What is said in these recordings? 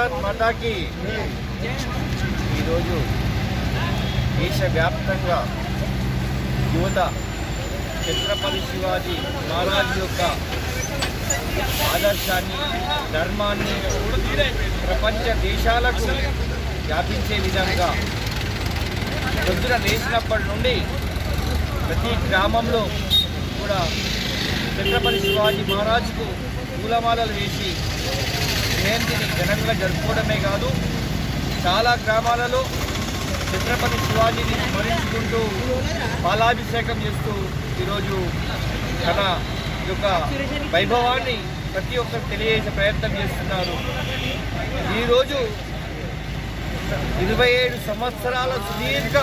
భారత్ మాతాకి ఈరోజు దేశవ్యాప్తంగా యువత ఛత్రపతి శివాజీ మహారాజ్ యొక్క ఆదర్శాన్ని ధర్మాన్ని ప్రపంచ దేశాలకు వ్యాపించే విధంగా పొద్దున లేచినప్పటి నుండి ప్రతి గ్రామంలో కూడా ఛత్రపతి శివాజీ మహారాజ్కు పూలమాలలు వేసి జయంతిని ఘనంగా జరుపుకోవడమే కాదు, చాలా గ్రామాలలో ఛత్రపతి శివాజీని స్మరించుకుంటూ పాలాభిషేకం చేస్తూ ఈరోజు తన యొక్క వైభవాన్ని ప్రతి ఒక్కరు తెలియజేసే ప్రయత్నం చేస్తున్నారు. ఈరోజు 27 సంవత్సరాల సుదీర్ఘ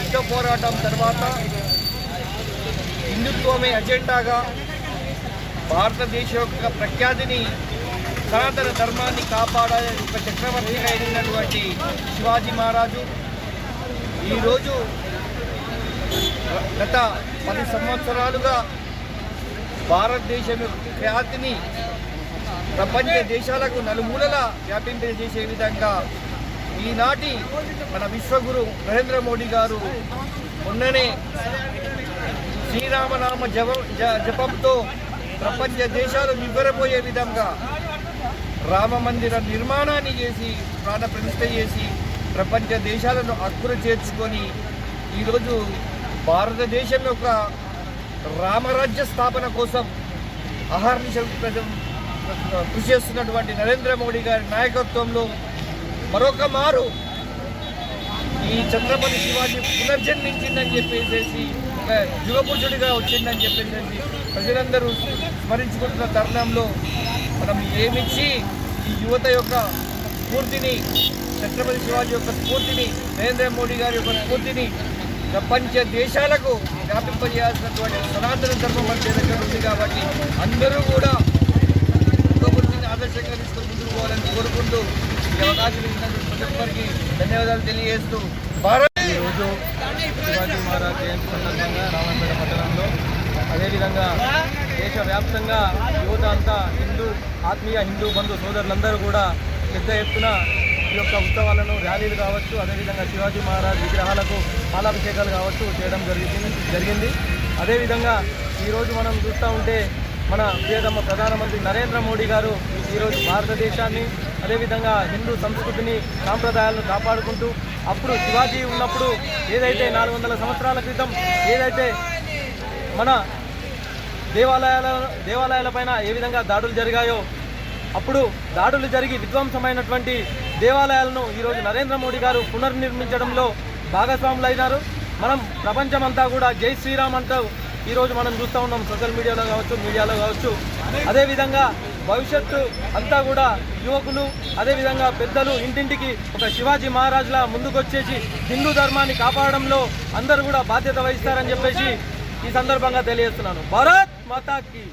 యుద్ధ పోరాటం తర్వాత హిందుత్వమే అజెండాగా భారతదేశ యొక్క ప్రఖ్యాతిని సనాతన ధర్మాన్ని కాపాడే ఒక చక్రవర్తిగా ఎదిగినటువంటి శివాజీ మహారాజు ఈరోజు గత 10 సంవత్సరాలుగా భారతదేశం యొక్క ఖ్యాతిని ప్రపంచ దేశాలకు నలుమూలలా వ్యాపింపజేసే విధంగా ఈనాటి మన విశ్వగురు నరేంద్ర మోడీ గారు మొన్ననే శ్రీరామనామ జపంతో ప్రపంచ దేశాలు నివ్వెరపోయే విధంగా రామ మందిర నిర్మాణాన్ని చేసి ప్రాణ ప్రతిష్ఠ చేసి ప్రపంచ దేశాలను హక్కులు చేర్చుకొని ఈరోజు భారతదేశం యొక్క రామరాజ్య స్థాపన కోసం అహర్నిశం కృషి చేస్తున్నటువంటి నరేంద్ర మోడీ గారి నాయకత్వంలో మరొక మారు ఈ ఛత్రపతి శివాజీ పునర్జన్మించిందని చెప్పేసి ఒక యుగపురుషుడిగా వచ్చిందని చెప్పేసి ప్రజలందరూ స్మరించుకుంటున్న తరుణంలో మనం ఏమిచ్చి ఈ యువత యొక్క స్ఫూర్తిని, ఛత్రపతి శివాజీ యొక్క స్ఫూర్తిని, నరేంద్ర మోడీ గారి యొక్క స్ఫూర్తిని ప్రపంచ దేశాలకు వ్యాపింపజేయాల్సినటువంటి సనాతన ధర్మం మన దగ్గర ఉంది. కాబట్టి అందరూ కూడా యుగపురుషుని ఆదర్శంగా తీసుకొని ముందుకు పోవాలని కోరుకుంటూ ఈ అవకాశం ఇచ్చినందుకు ప్రతి ఒక్కరికి ధన్యవాదాలు తెలియజేస్తూ ఈరోజు శివాజీ మహారాజ్ జయంతి సందర్భంగా రామాయపేట పట్టణంలో అదేవిధంగా దేశవ్యాప్తంగా యువత అంతా ఆత్మీయ హిందూ బంధు సోదరులందరూ కూడా పెద్ద ఎత్తున ఈ యొక్క ఉత్సవాలను ర్యాలీలు కావచ్చు, అదేవిధంగా శివాజీ మహారాజ్ విగ్రహాలకు పాలాభిషేకాలు కావచ్చు చేయడం జరిగింది. అదేవిధంగా ఈరోజు మనం చూస్తూ ఉంటే మన ప్రియతమ ప్రధానమంత్రి నరేంద్ర మోడీ గారు ఈరోజు భారతదేశాన్ని అదేవిధంగా హిందూ సంస్కృతిని సాంప్రదాయాలను కాపాడుకుంటూ అప్పుడు శివాజీ ఉన్నప్పుడు ఏదైతే 400 సంవత్సరాల క్రితం ఏదైతే మన దేవాలయాలపైన ఏ విధంగా దాడులు జరిగాయో అప్పుడు దాడులు జరిగి విధ్వంసమైనటువంటి దేవాలయాలను ఈరోజు నరేంద్ర మోడీ గారు పునర్నిర్మించడంలో భాగస్వాములైనారు. మనం ప్రపంచమంతా కూడా జై శ్రీరామ్ అంటూ ఈరోజు మనం చూస్తూ ఉన్నాం, సోషల్ మీడియాలో కావచ్చు, మీడియాలో కావచ్చు. అదేవిధంగా భవిష్యత్తు అంతా కూడా యువకులు అదేవిధంగా పెద్దలు ఇంటింటికి ఒక శివాజీ మహారాజ్లా ముందుకొచ్చేసి హిందూ ధర్మాన్ని కాపాడడంలో అందరూ కూడా బాధ్యత వహిస్తారని చెప్పేసి ఈ సందర్భంగా తెలియజేస్తున్నాను. భారత్ మాతాకి.